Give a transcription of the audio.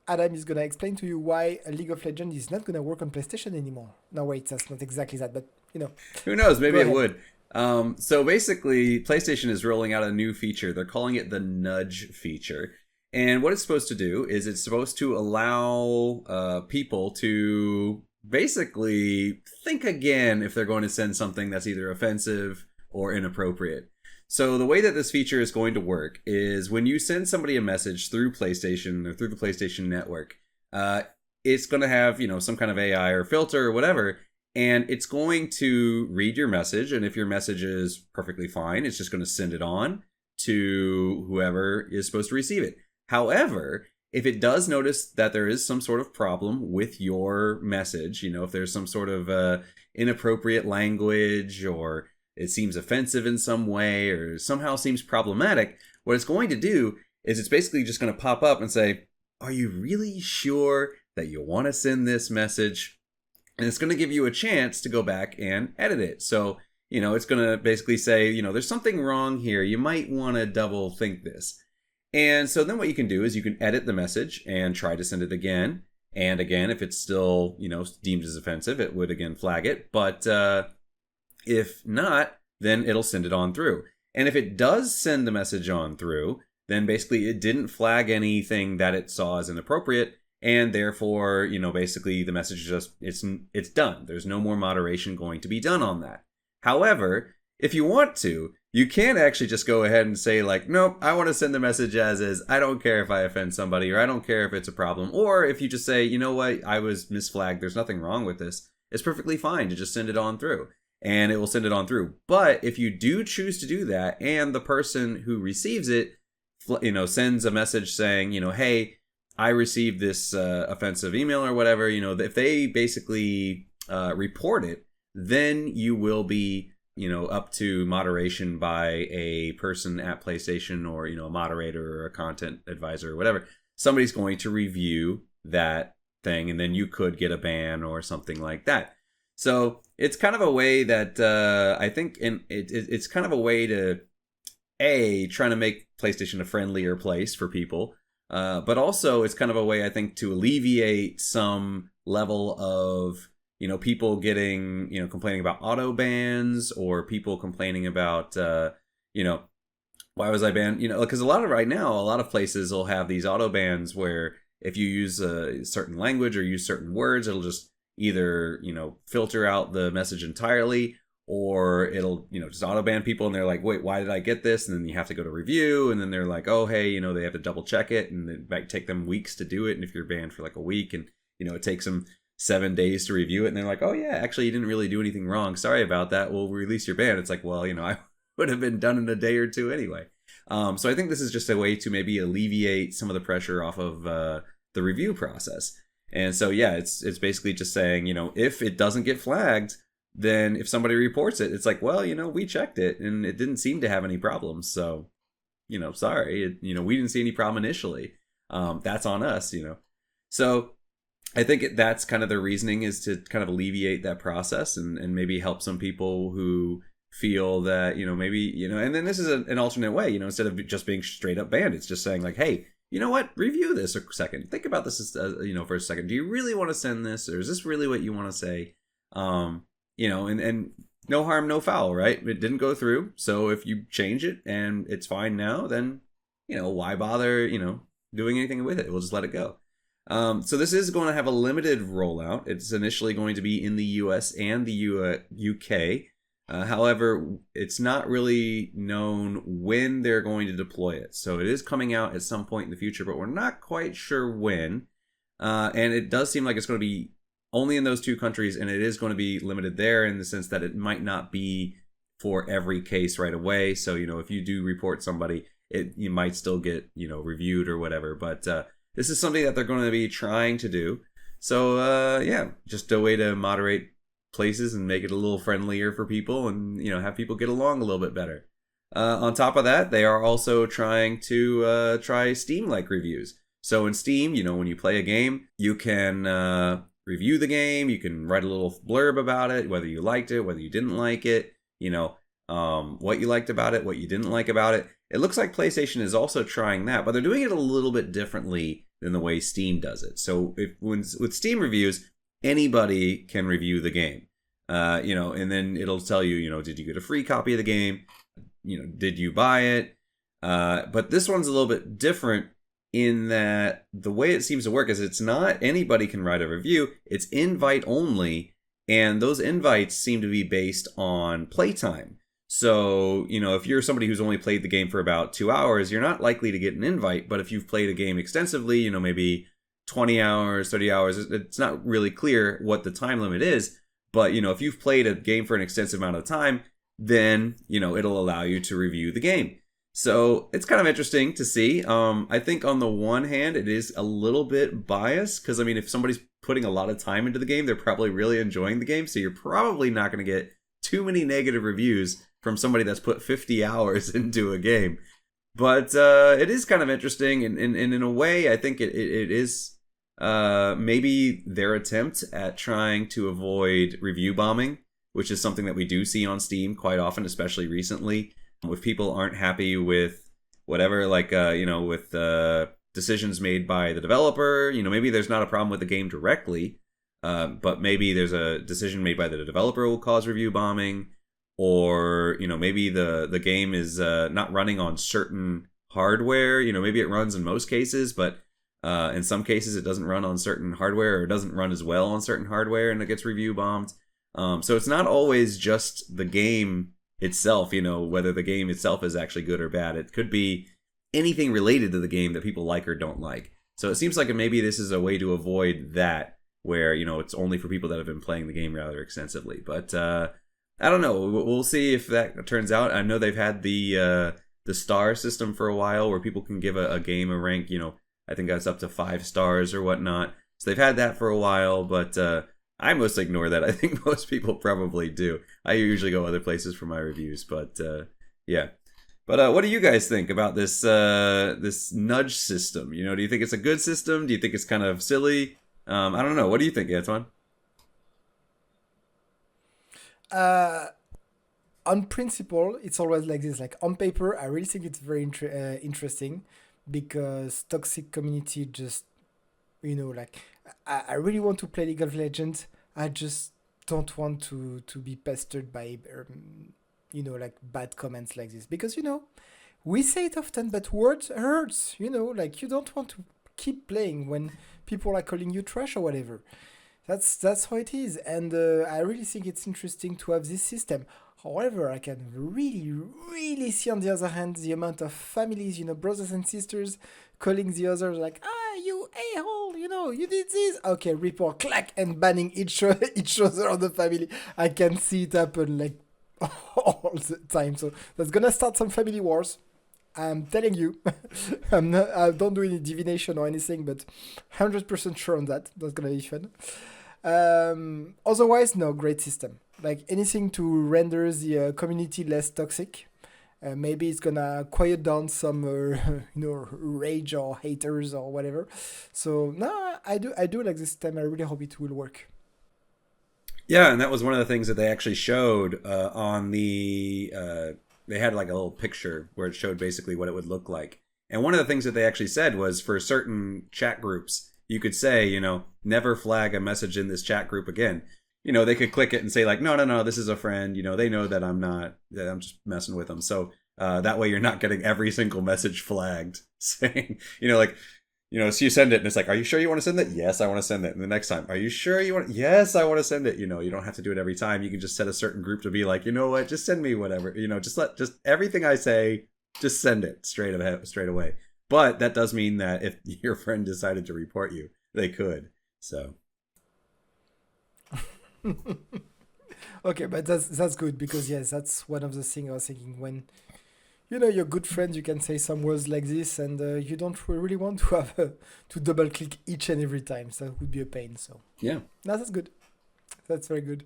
Adam is gonna explain to you why League of Legends is not gonna work on PlayStation anymore. No, wait, that's not exactly that, but you know, Who knows? go Maybe it ahead. would. So basically, PlayStation is rolling out a new feature. They're calling it the nudge feature. And what it's supposed to do is it's supposed to allow people to basically think again if they're going to send something that's either offensive or inappropriate. So the way that this feature is going to work is when you send somebody a message through PlayStation or through the PlayStation Network, uh, it's going to have some kind of AI or filter or whatever, and it's going to read your message. And if your message is perfectly fine, it's just going to send it on to whoever is supposed to receive it. However, if it does notice that there is some sort of problem with your message, if there's some sort of inappropriate language, or it seems offensive in some way, or somehow seems problematic, what it's going to do is it's basically just going to pop up and say, are you really sure that you want to send this message? And it's going to give you a chance to go back and edit it. So, it's going to basically say, there's something wrong here. You might want to double think this. And so then what you can do is you can edit the message and try to send it again. And again, if it's still, deemed as offensive, it would again flag it. But if not, then it'll send it on through. And if it does send the message on through, then basically it didn't flag anything that it saw as inappropriate. And therefore, basically the message just, it's done. There's no more moderation going to be done on that. However, if you want to, you can actually just go ahead and say like, nope, I want to send the message as is. I don't care if I offend somebody, or I don't care if it's a problem. Or if you just say, you know what, I was misflagged. There's nothing wrong with this. It's perfectly fine to just send it on through. And it will send it on through. But if you do choose to do that, and the person who receives it, sends a message saying, hey, I received this offensive email or whatever, if they basically report it, then you will be, up to moderation by a person at PlayStation, or, a moderator or a content advisor or whatever. Somebody's going to review that thing, and then you could get a ban or something like that. So it's kind of a way that I think it's kind of a way to trying to make PlayStation a friendlier place for people, but also it's kind of a way, I think, to alleviate some level of people getting complaining about auto bans, or people complaining about why was I banned, because a lot of places will have these auto bans where if you use a certain language or use certain words, it'll just either filter out the message entirely, or it'll just auto ban people, and they're like, wait, why did I get this? And then you have to go to review, and then they're like, oh hey, they have to double check it, and it might take them weeks to do it. And if you're banned for like a week, and it takes them 7 days to review it, and they're like, oh yeah, actually you didn't really do anything wrong, sorry about that, we'll release your ban. It's like, well, I would have been done in a day or two anyway. So I think this is just a way to maybe alleviate some of the pressure off of the review process. And so, yeah, it's basically just saying, if it doesn't get flagged, then if somebody reports it, it's like, well, we checked it and it didn't seem to have any problems. So, sorry, we didn't see any problem initially. That's on us, So I think that's kind of the reasoning, is to kind of alleviate that process, and maybe help some people who feel that, maybe, and then this is an alternate way, instead of just being straight up banned, it's just saying like, hey, you know what? Review this a second. Think about this, for a second. Do you really want to send this, or is this really what you want to say? And no harm, no foul, right? It didn't go through. So if you change it and it's fine now, then, why bother, doing anything with it? We'll just let it go. So this is going to have a limited rollout. It's initially going to be in the US and the UK. However, it's not really known when they're going to deploy it. So it is coming out at some point in the future, but we're not quite sure when. And it does seem like it's going to be only in those two countries, and it is going to be limited there in the sense that it might not be for every case right away. So, if you do report somebody, you might still get, reviewed or whatever. But this is something that they're going to be trying to do. So, yeah, just a way to moderate places and make it a little friendlier for people, and have people get along a little bit better. On top of that, they are also trying to try Steam-like reviews. So in Steam, when you play a game, you can review the game, you can write a little blurb about it, whether you liked it, whether you didn't like it, what you liked about it, what you didn't like about it. It looks like PlayStation is also trying that, but they're doing it a little bit differently than the way Steam does it. So with Steam reviews, anybody can review the game. And then it'll tell you, did you get a free copy of the game? Did you buy it? But this one's a little bit different in that the way it seems to work is it's not anybody can write a review. It's invite only, and those invites seem to be based on playtime. So, if you're somebody who's only played the game for about 2 hours, you're not likely to get an invite. But if you've played a game extensively, maybe 20 hours, 30 hours, it's not really clear what the time limit is. But, if you've played a game for an extensive amount of time, then, it'll allow you to review the game. So it's kind of interesting to see. I think on the one hand, it is a little bit biased because, if somebody's putting a lot of time into the game, they're probably really enjoying the game. So you're probably not going to get too many negative reviews from somebody that's put 50 hours into a game. But it is kind of interesting. And in a way, I think it is maybe their attempt at trying to avoid review bombing, which is something that we do see on Steam quite often, especially recently. If people aren't happy with whatever, with decisions made by the developer, maybe there's not a problem with the game directly, but maybe there's a decision made by the developer will cause review bombing, or, maybe the game is not running on certain hardware. Maybe it runs in most cases, but in some cases it doesn't run on certain hardware, or it doesn't run as well on certain hardware, and it gets review bombed. So it's not always just the game itself, whether the game itself is actually good or bad. It could be anything related to the game that people like or don't like. So it seems like maybe this is a way to avoid that, where, it's only for people that have been playing the game rather extensively. But I don't know. We'll see if that turns out. I know they've had the star system for a while, where people can give a game a rank, I think that's up to 5 stars or whatnot. So they've had that for a while, but I mostly ignore that. I think most people probably do. I usually go other places for my reviews, but yeah. But what do you guys think about this this nudge system? Do you think it's a good system? Do you think it's kind of silly? I don't know. What do you think, Antoine? On principle, it's always like this. Like on paper, I really think it's very interesting, because toxic community just, I really want to play League of Legends. I just don't want to be pestered by, bad comments like this. Because, we say it often, but words hurts, you don't want to keep playing when people are calling you trash or whatever. That's how it is. And I really think it's interesting to have this system. However, I can really, really see, on the other hand, the amount of families, brothers and sisters, calling the others like, you a-hole, you did this. Okay, report, clack, and banning each other on the family. I can see it happen like all the time. So that's gonna start some family wars. I'm telling you. I don't do any divination or anything, but 100% sure on that. That's gonna be fun. Otherwise, no, great system. Like anything to render the community less toxic. Maybe it's gonna quiet down some, rage or haters or whatever. So no, I do like this system. I really hope it will work. Yeah, and that was one of the things that they actually showed on the. They had like a little picture where it showed basically what it would look like. And one of the things that they actually said was, for certain chat groups, you could say, never flag a message in this chat group again. They could click it and say like, no, this is a friend. They know that that I'm just messing with them. So that way you're not getting every single message flagged saying, so you send it and it's like, are you sure you want to send it? Yes, I want to send it. And the next time, are you sure you want it? Yes, I want to send it. You don't have to do it every time. You can just set a certain group to be like, you know what, just send me whatever, just everything I say, just send it straight away. But that does mean that if your friend decided to report you, they could. So. Okay, but that's good, because yes, that's one of the things I was thinking. When you're good friends, you can say some words like this, and you don't really want to have to double click each and every time. So that would be a pain. So yeah, no, that's good. That's very good.